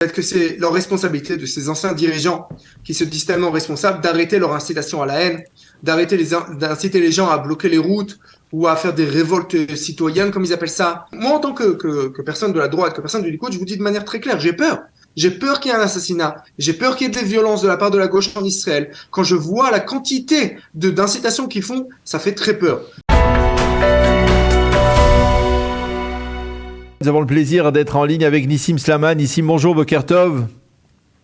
Peut-être que c'est leur responsabilité de ces anciens dirigeants qui se disent tellement responsables d'arrêter leur incitation à la haine, d'inciter les gens à bloquer les routes ou à faire des révoltes citoyennes, comme ils appellent ça. Moi, en tant que personne de la droite, que personne du Likoud, je vous dis de manière très claire, j'ai peur. J'ai peur qu'il y ait un assassinat. J'ai peur qu'il y ait des violences de la part de la gauche en Israël. Quand je vois la quantité d'incitations qu'ils font, ça fait très peur. Nous avons le plaisir d'être en ligne avec Nissim Slama. Nissim, bonjour, Boker Tov.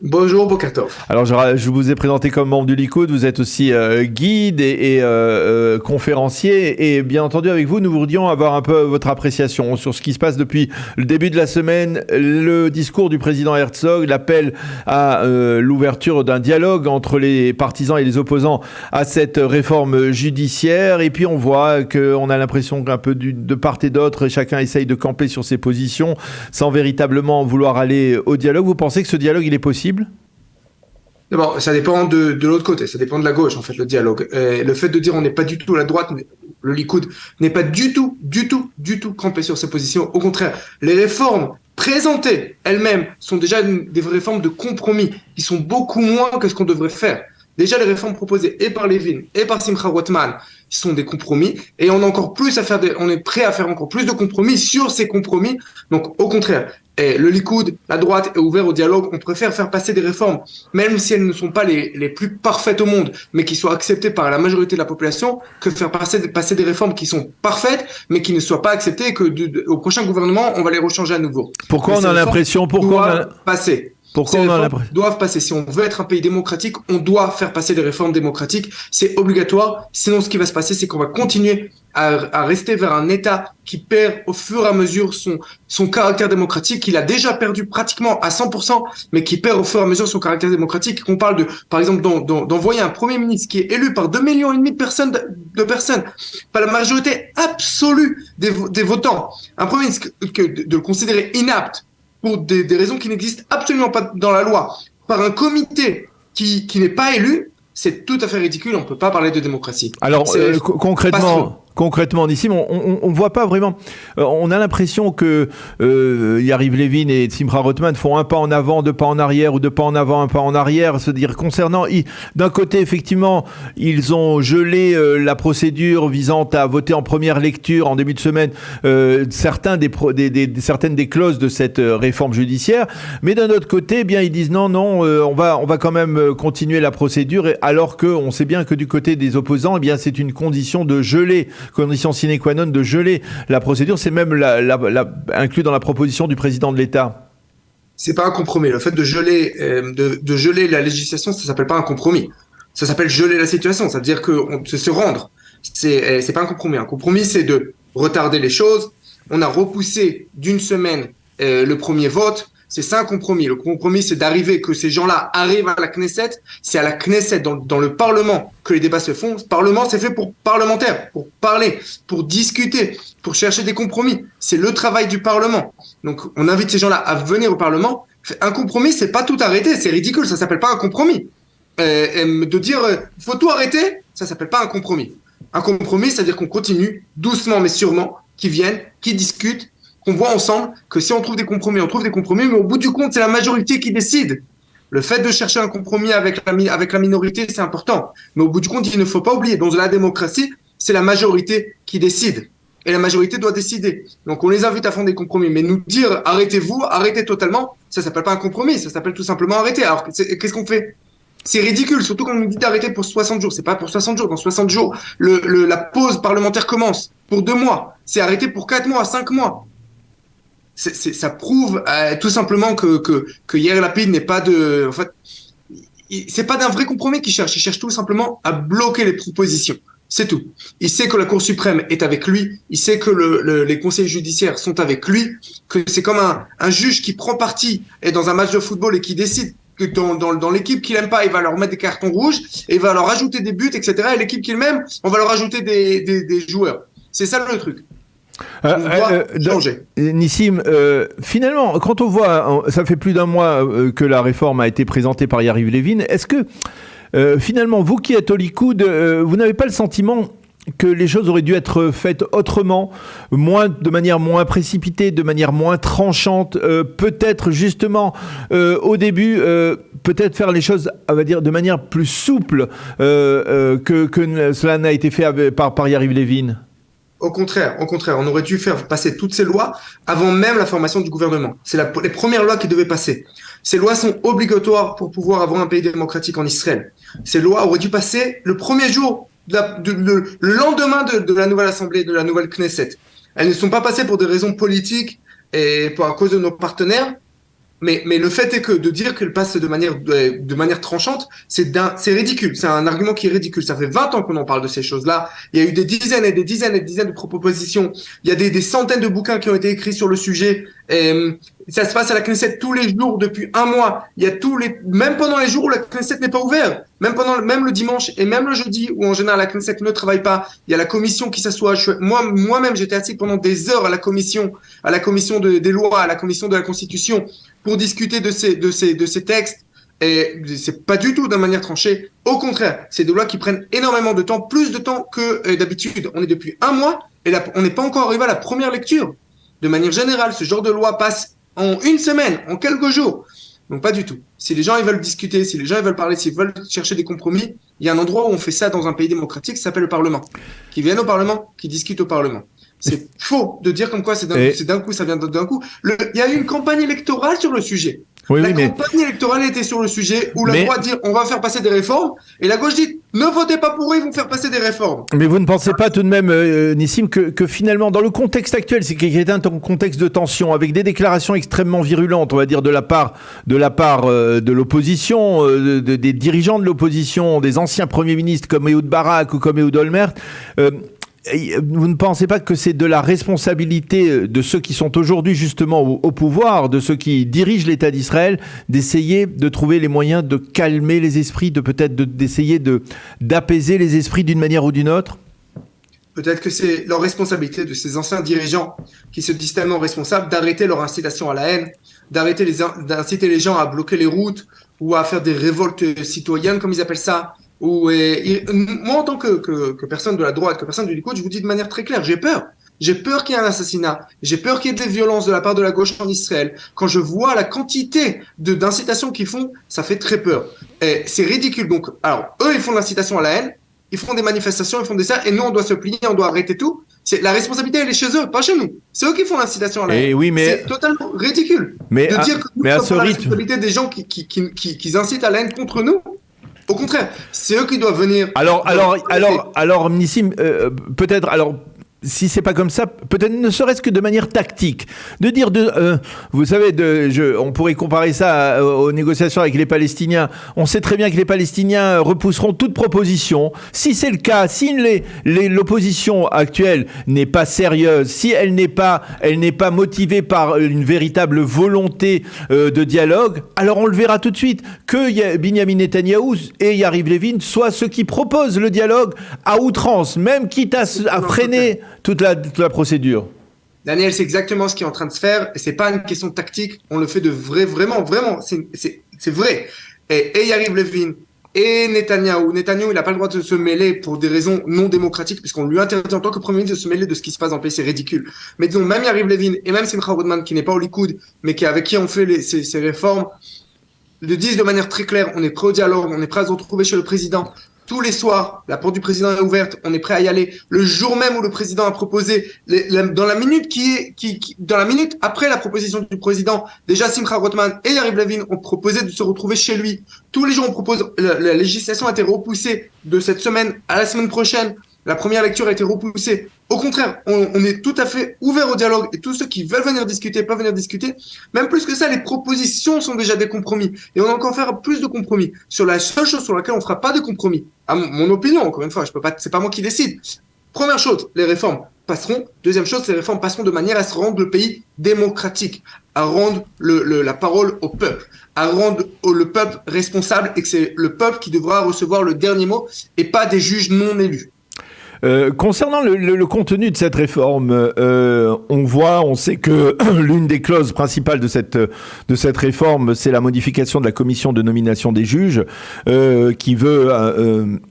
Bonjour, Boker Tov. Alors, je vous ai présenté comme membre du Likoud. Vous êtes aussi guide et conférencier. Et bien entendu, avec vous, nous voudrions avoir un peu votre appréciation sur ce qui se passe depuis le début de la semaine. Le discours du président Herzog, l'appel à l'ouverture d'un dialogue entre les partisans et les opposants à cette réforme judiciaire. Et puis, on voit qu'on a l'impression qu'un peu de part et d'autre, chacun essaye de camper sur ses positions sans véritablement vouloir aller au dialogue. Vous pensez que ce dialogue, il est possible ? D'abord, ça dépend de l'autre côté, ça dépend de la gauche, en fait, le dialogue. Le fait de dire on n'est pas du tout à la droite, le Likoud n'est pas du tout campé sur ses positions. Au contraire, les réformes présentées elles-mêmes sont déjà des réformes de compromis qui sont beaucoup moins que ce qu'on devrait faire. Déjà, les réformes proposées et par Levin et par Simcha Rothman sont des compromis et on est prêt à faire encore plus de compromis sur ces compromis. Donc, au contraire, le Likoud, la droite est ouvert au dialogue. On préfère faire passer des réformes, même si elles ne sont pas les plus parfaites au monde, mais qui soient acceptées par la majorité de la population, que faire passer des réformes qui sont parfaites, mais qui ne soient pas acceptées et que au prochain gouvernement, on va les rechanger à nouveau. Pourquoi on a l'impression, passer. Pourquoi on a l'impression doivent passer. Si on veut être un pays démocratique, on doit faire passer des réformes démocratiques. C'est obligatoire. Sinon, ce qui va se passer, c'est qu'on va continuer à rester vers un État qui perd au fur et à mesure son caractère démocratique, qu'il a déjà perdu pratiquement à 100%, mais qui perd au fur et à mesure son caractère démocratique. Qu'on parle par exemple, d'envoyer un Premier ministre qui est élu par 2,5 millions de personnes, par la majorité absolue des votants. Un Premier ministre de le considérer inapte pour des raisons qui n'existent absolument pas dans la loi, par un comité qui n'est pas élu, c'est tout à fait ridicule, on ne peut pas parler de démocratie. Alors, concrètement, Nissim, on ne voit pas vraiment. On a l'impression que Yariv Levin et Simcha Rothman font un pas en avant, deux pas en arrière, ou deux pas en avant, un pas en arrière. C'est-à-dire concernant, d'un côté, effectivement, ils ont gelé la procédure visant à voter en première lecture en début de semaine certaines des clauses de cette réforme judiciaire. Mais d'un autre côté, eh bien, ils disent non, on va quand même continuer la procédure, alors qu'on sait bien que du côté des opposants, eh bien, c'est une condition sine qua non de geler la procédure. C'est même inclus dans la proposition du président de l'État. C'est pas un compromis. Le fait de geler la législation, ça s'appelle pas un compromis. Ça s'appelle geler la situation. Ça veut dire se rendre. C'est pas un compromis. Un compromis, c'est de retarder les choses. On a repoussé d'une semaine le premier vote. C'est ça un compromis. Le compromis, c'est d'arriver, que ces gens-là arrivent à la Knesset. C'est à la Knesset, dans le Parlement, que les débats se font. Ce Parlement, c'est fait pour parlementaires, pour parler, pour discuter, pour chercher des compromis. C'est le travail du Parlement. Donc, on invite ces gens-là à venir au Parlement. Un compromis, c'est pas tout arrêter. C'est ridicule. Ça s'appelle pas un compromis. De dire, faut tout arrêter, ça s'appelle pas un compromis. Un compromis, c'est-à-dire qu'on continue doucement mais sûrement, qui viennent, qui discutent, qu'on voit ensemble que si on trouve des compromis, mais au bout du compte, c'est la majorité qui décide. Le fait de chercher un compromis avec la minorité, c'est important. Mais au bout du compte, il ne faut pas oublier, dans la démocratie, c'est la majorité qui décide. Et la majorité doit décider. Donc on les invite à faire des compromis. Mais nous dire arrêtez-vous, arrêtez totalement, ça s'appelle pas un compromis, ça s'appelle tout simplement arrêter. Alors qu'est-ce qu'on fait ? C'est ridicule, surtout quand on nous dit d'arrêter pour 60 jours. C'est pas pour 60 jours. Dans 60 jours, la pause parlementaire commence. Pour 2 mois. C'est arrêté pour 4 mois, 5 mois. Ça prouve tout simplement que Yair Lapid n'est pas en fait, c'est pas d'un vrai compromis qu'il cherche. Il cherche tout simplement à bloquer les propositions. C'est tout. Il sait que la Cour suprême est avec lui. Il sait que les conseils judiciaires sont avec lui. Que c'est comme un juge qui prend parti et dans un match de football et qui décide que dans l'équipe qu'il aime pas, il va leur mettre des cartons rouges et il va leur ajouter des buts, etc. Et l'équipe qu'il aime, on va leur ajouter des joueurs. C'est ça le truc. Nissim, finalement, quand on voit, ça fait plus d'un mois que la réforme a été présentée par Yariv Levin, est-ce que finalement, vous qui êtes au Likoud, vous n'avez pas le sentiment que les choses auraient dû être faites autrement, de manière moins précipitée, de manière moins tranchante, peut-être justement au début, peut-être faire les choses, on va dire, de manière plus souple que cela n'a été fait par Yariv Levin? Au contraire, on aurait dû faire passer toutes ces lois avant même la formation du gouvernement. C'est les premières lois qui devaient passer. Ces lois sont obligatoires pour pouvoir avoir un pays démocratique en Israël. Ces lois auraient dû passer le premier jour, le lendemain de la nouvelle assemblée, de la nouvelle Knesset. Elles ne sont pas passées pour des raisons politiques et à cause de nos partenaires. Mais le fait est que de dire qu'elle passe de manière tranchante, c'est ridicule. C'est un argument qui est ridicule. Ça fait 20 ans qu'on en parle de ces choses-là. Il y a eu des dizaines et des dizaines et des dizaines de propositions. Il y a des centaines de bouquins qui ont été écrits sur le sujet. Ça se passe à la Knesset tous les jours depuis un mois. Il y a même pendant les jours où la Knesset n'est pas ouverte, même le dimanche et même le jeudi où en général la Knesset ne travaille pas. Il y a la commission qui s'assoit. Moi-même, j'étais assis pendant des heures à la commission des lois, à la commission de la Constitution pour discuter de ces textes. Et c'est pas du tout de manière tranchée. Au contraire, c'est des lois qui prennent énormément de temps, plus de temps que d'habitude. On est depuis un mois et là, on n'est pas encore arrivé à la première lecture. De manière générale, ce genre de loi passe en une semaine, en quelques jours. Donc pas du tout. Si les gens ils veulent discuter, si les gens ils veulent parler, s'ils veulent chercher des compromis, il y a un endroit où on fait ça dans un pays démocratique, ça s'appelle le Parlement. Qui viennent au Parlement, qui discutent au Parlement. C'est faux de dire comme quoi c'est d'un coup, ça vient d'un coup. Il y a eu une campagne électorale sur le sujet. La campagne électorale était sur le sujet où la droite dit on va faire passer des réformes et la gauche dit ne votez pas pour eux, ils vont faire passer des réformes. Mais vous ne pensez pas tout de même, Nissim, que finalement dans le contexte actuel, c'est qu'il y a un contexte de tension avec des déclarations extrêmement virulentes, on va dire de la part de l'opposition, des dirigeants de l'opposition, des anciens premiers ministres comme Ehud Barak ou comme Ehud Olmert. Vous ne pensez pas que c'est de la responsabilité de ceux qui sont aujourd'hui justement au pouvoir, de ceux qui dirigent l'État d'Israël, d'essayer de trouver les moyens de calmer les esprits, d'essayer d'apaiser les esprits d'une manière ou d'une autre? Peut-être que c'est leur responsabilité de ces anciens dirigeants qui se disent tellement responsables d'arrêter leur incitation à la haine, d'inciter les gens à bloquer les routes ou à faire des révoltes citoyennes, comme ils appellent ça. Moi, en tant que personne de la droite, que personne du Likoud, je vous dis de manière très claire, j'ai peur. J'ai peur qu'il y ait un assassinat. J'ai peur qu'il y ait des violences de la part de la gauche en Israël. Quand je vois la quantité d'incitations qu'ils font, ça fait très peur. Et c'est ridicule. Donc, alors, eux, ils font l'incitation à la haine. Ils font des manifestations, ils font des ça. Et nous, on doit se plier, on doit arrêter tout. La responsabilité, elle est chez eux, pas chez nous. C'est eux qui font l'incitation à la haine. Oui, mais... C'est totalement ridicule. De dire que nous sommes pas la responsabilité des gens qui incitent à la haine contre nous. Au contraire, c'est eux qui doivent venir. Alors, Nissim, peut-être, si c'est pas comme ça, peut-être ne serait-ce que de manière tactique, de dire, vous savez, on pourrait comparer ça aux négociations avec les Palestiniens. On sait très bien que les Palestiniens repousseront toute proposition. Si c'est le cas, si l'opposition actuelle n'est pas sérieuse, si elle n'est pas motivée par une véritable volonté de dialogue, alors on le verra tout de suite que Binyamin Netanyahou et Yariv Levin soient ceux qui proposent le dialogue à outrance, même quitte à freiner toute la procédure. Daniel, c'est exactement ce qui est en train de se faire et c'est pas une question tactique, on le fait de vrai, vraiment, c'est vrai. Et Yariv Levin et Netanyahou, il n'a pas le droit de se mêler pour des raisons non démocratiques puisqu'on lui interdit en tant que Premier ministre de se mêler de ce qui se passe dans le pays, c'est ridicule. Mais disons, même Yariv Levin et même Simcha Rodman qui n'est pas au Likoud mais avec qui on fait ces réformes, le disent de manière très claire, on est prêt au dialogue, on est prêt à se retrouver chez le président. Tous les soirs, la porte du président est ouverte, on est prêt à y aller. Le jour même où le président a proposé, dans la minute après la proposition du président, déjà Simcha Rothman et Yariv Levin ont proposé de se retrouver chez lui. Tous les jours, on propose, la législation a été repoussée de cette semaine à la semaine prochaine. La première lecture a été repoussée. Au contraire, on est tout à fait ouvert au dialogue et tous ceux qui veulent venir discuter peuvent venir discuter. Même plus que ça, les propositions sont déjà des compromis. Et on va encore faire plus de compromis. Sur la seule chose sur laquelle on fera pas de compromis, à mon opinion, encore une fois, c'est pas moi qui décide. Première chose, les réformes passeront. Deuxième chose, les réformes passeront de manière à se rendre le pays démocratique, à rendre la parole au peuple, à rendre le peuple responsable et que c'est le peuple qui devra recevoir le dernier mot et pas des juges non élus. Concernant le contenu de cette réforme, on sait que l'une des clauses principales de cette réforme, c'est la modification de la commission de nomination des juges, qui veut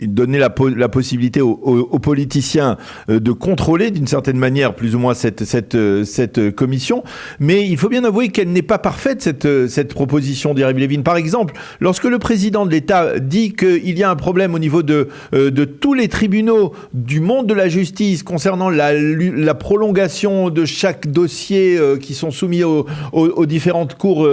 donner la possibilité aux politiciens de contrôler d'une certaine manière plus ou moins cette commission. Mais il faut bien avouer qu'elle n'est pas parfaite, cette proposition d'Yariv Levin. Par exemple, lorsque le président de l'État dit qu'il y a un problème au niveau de tous les tribunaux du monde de la justice concernant la prolongation de chaque dossier qui sont soumis aux différentes cours.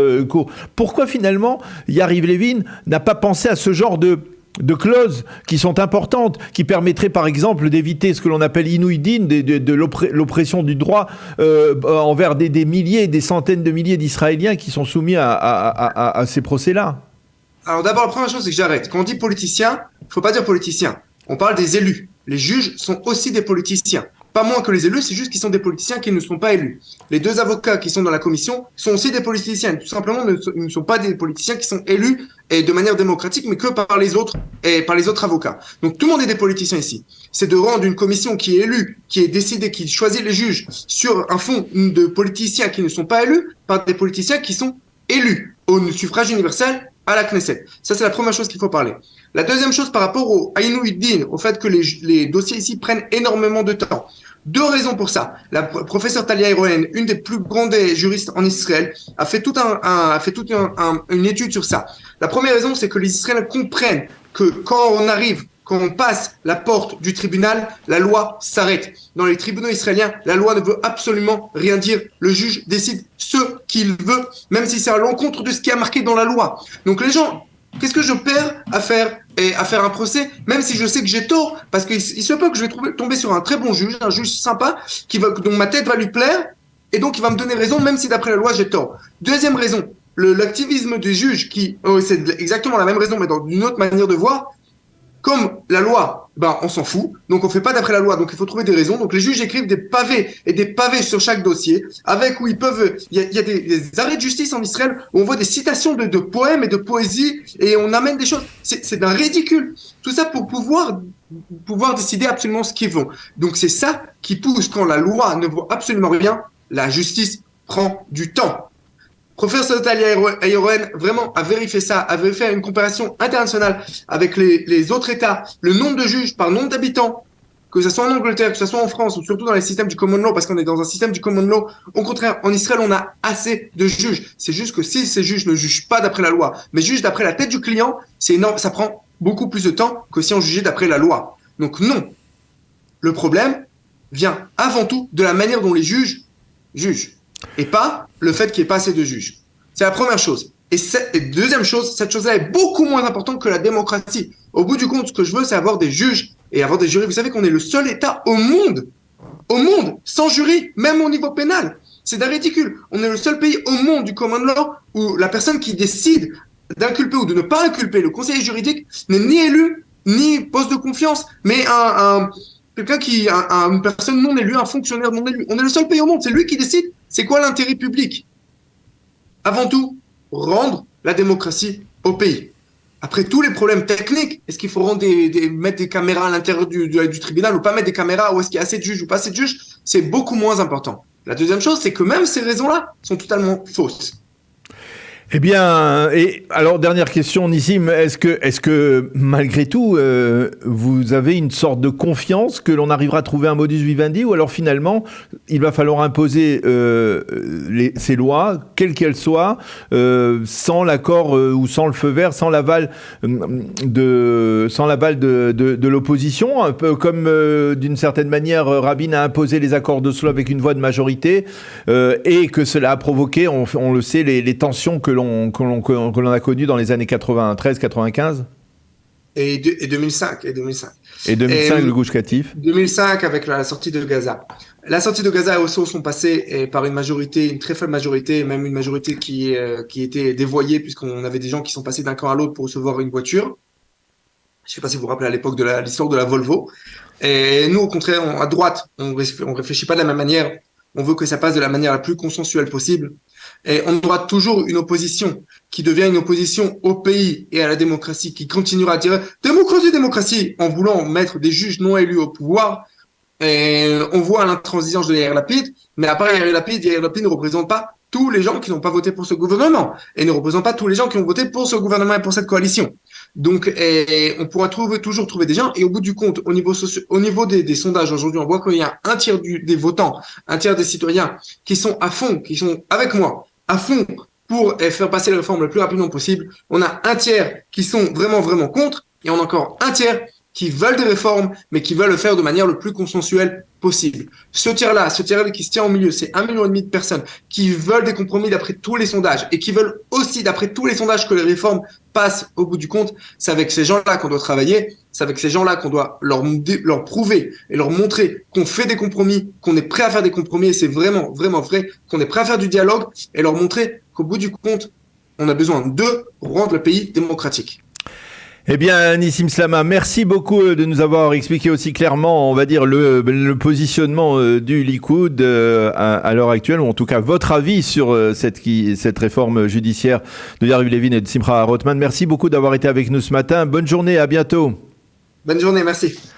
Pourquoi finalement Yariv Levin n'a pas pensé à ce genre de clauses qui sont importantes, qui permettraient par exemple d'éviter ce que l'on appelle inouï din, de l'oppression du droit envers des milliers, des centaines de milliers d'Israéliens qui sont soumis à ces procès-là? Alors d'abord, la première chose, c'est que j'arrête. Quand on dit politicien, il ne faut pas dire politicien. On parle des élus. Les juges sont aussi des politiciens. Pas moins que les élus, c'est juste qu'ils sont des politiciens qui ne sont pas élus. Les deux avocats qui sont dans la commission sont aussi des politiciens. Tout simplement, ils ne sont pas des politiciens qui sont élus et de manière démocratique, mais que par les autres et par les autres avocats. Donc tout le monde est des politiciens ici. C'est de rendre une commission qui est élue, qui est décidée, qui choisit les juges sur un fond de politiciens qui ne sont pas élus par des politiciens qui sont élus au suffrage universel à la Knesset. Ça, c'est la première chose qu'il faut parler. La deuxième chose par rapport au Inouï din, au fait que les dossiers ici prennent énormément de temps. Deux raisons pour ça. La professeure Talia Erohen, une des plus grandes juristes en Israël, a fait une étude sur ça. La première raison, c'est que les Israéliens comprennent que quand on passe la porte du tribunal, la loi s'arrête. Dans les tribunaux israéliens, la loi ne veut absolument rien dire. Le juge décide ce qu'il veut, même si c'est à l'encontre de ce qui est marqué dans la loi. Donc les gens, qu'est-ce que je perds à faire un procès, même si je sais que j'ai tort, parce qu'il se peut que je vais tomber sur un très bon juge, un juge sympa, dont ma tête va lui plaire, et donc il va me donner raison, même si d'après la loi j'ai tort. Deuxième raison, l'activisme des juges, c'est exactement la même raison, mais dans une autre manière de voir. Comme la loi, on s'en fout, donc on fait pas d'après la loi, donc il faut trouver des raisons. Donc les juges écrivent des pavés et des pavés sur chaque dossier, avec où ils peuvent, il y a des arrêts de justice en Israël où on voit des citations de poèmes et de poésie et on amène des choses. C'est d'un ridicule. Tout ça pour pouvoir décider absolument ce qu'ils vont. Donc c'est ça qui pousse, quand la loi ne vaut absolument rien, la justice prend du temps. Professeur Talia Erohen vraiment a vérifié ça, avait fait une comparaison internationale avec les autres États, le nombre de juges par nombre d'habitants, que ce soit en Angleterre, que ce soit en France, ou surtout dans les systèmes du common law, parce qu'on est dans un système du common law. Au contraire, en Israël, on a assez de juges. C'est juste que si ces juges ne jugent pas d'après la loi, mais jugent d'après la tête du client, c'est énorme, ça prend beaucoup plus de temps que si on jugeait d'après la loi. Donc non, le problème vient avant tout de la manière dont les juges jugent. Et pas le fait qu'il n'y ait pas assez de juges. C'est la première chose. Et deuxième chose, cette chose-là est beaucoup moins importante que la démocratie. Au bout du compte, ce que je veux, c'est avoir des juges et avoir des jurys. Vous savez qu'on est le seul État au monde, sans jury, même au niveau pénal. C'est d'un ridicule. On est le seul pays au monde du common law où la personne qui décide d'inculper ou de ne pas inculper, le conseiller juridique, n'est ni élu, ni poste de confiance, mais une personne non élue, un fonctionnaire non élu. On est le seul pays au monde, c'est lui qui décide c'est quoi l'intérêt public. Avant tout, rendre la démocratie au pays. Après tous les problèmes techniques, est-ce qu'il faut mettre des caméras à l'intérieur du tribunal ou pas mettre des caméras, ou est-ce qu'il y a assez de juges ou pas assez de juges, c'est beaucoup moins important. La deuxième chose, c'est que même ces raisons-là sont totalement fausses. Eh bien, et alors dernière question, Nissim, est-ce que malgré tout, vous avez une sorte de confiance que l'on arrivera à trouver un modus vivendi, ou alors finalement, il va falloir imposer ces lois, quelles qu'elles soient, sans l'accord ou sans le feu vert, sans l'aval de l'opposition, un peu comme d'une certaine manière Rabin a imposé les accords d'Oslo avec une voix de majorité, et que cela a provoqué, on le sait, les tensions que l'on a connu dans les années 93-95 et 2005. Et 2005, le Gush Katif. 2005 avec la sortie de Gaza. La sortie de Gaza et Oslo sont passées par une très faible majorité, même une majorité qui était dévoyée, puisqu'on avait des gens qui sont passés d'un camp à l'autre pour recevoir une voiture. Je ne sais pas si vous vous rappelez à l'époque de l'histoire de la Volvo. Et nous, au contraire, à droite, on réfléchit pas de la même manière. On veut que ça passe de la manière la plus consensuelle possible. Et on aura toujours une opposition qui devient une opposition au pays et à la démocratie, qui continuera à dire démocratie, démocratie, en voulant mettre des juges non élus au pouvoir. on voit l'intransigeance de Yair Lapid, mais à part Yair Lapid ne représente pas tous les gens qui n'ont pas voté pour ce gouvernement et ne représente pas tous les gens qui ont voté pour ce gouvernement et pour cette coalition. Donc, on pourra toujours trouver des gens. Et au bout du compte, au niveau des sondages aujourd'hui, on voit qu'il y a un tiers des votants, un tiers des citoyens qui sont à fond, qui sont avec moi, à fond pour faire passer les réformes le plus rapidement possible. On a un tiers qui sont vraiment, vraiment contre, et on a encore un tiers qui veulent des réformes, mais qui veulent le faire de manière le plus consensuelle possible. Ce tiers-là qui se tient au milieu, c'est 1,5 million de personnes qui veulent des compromis d'après tous les sondages et qui veulent aussi, d'après tous les sondages, que les réformes passent au bout du compte. C'est avec ces gens-là qu'on doit travailler. C'est avec ces gens-là qu'on doit leur prouver et leur montrer qu'on fait des compromis, qu'on est prêt à faire des compromis, et c'est vraiment, vraiment vrai, qu'on est prêt à faire du dialogue, et leur montrer qu'au bout du compte, on a besoin d'eux pour rendre le pays démocratique. Eh bien, Nissim Slama, merci beaucoup de nous avoir expliqué aussi clairement, on va dire, le positionnement du Likoud à l'heure actuelle, ou en tout cas votre avis sur cette réforme judiciaire de Yariv Levin et de Simcha Rothman. Merci beaucoup d'avoir été avec nous ce matin. Bonne journée, à bientôt. Bonne journée, merci.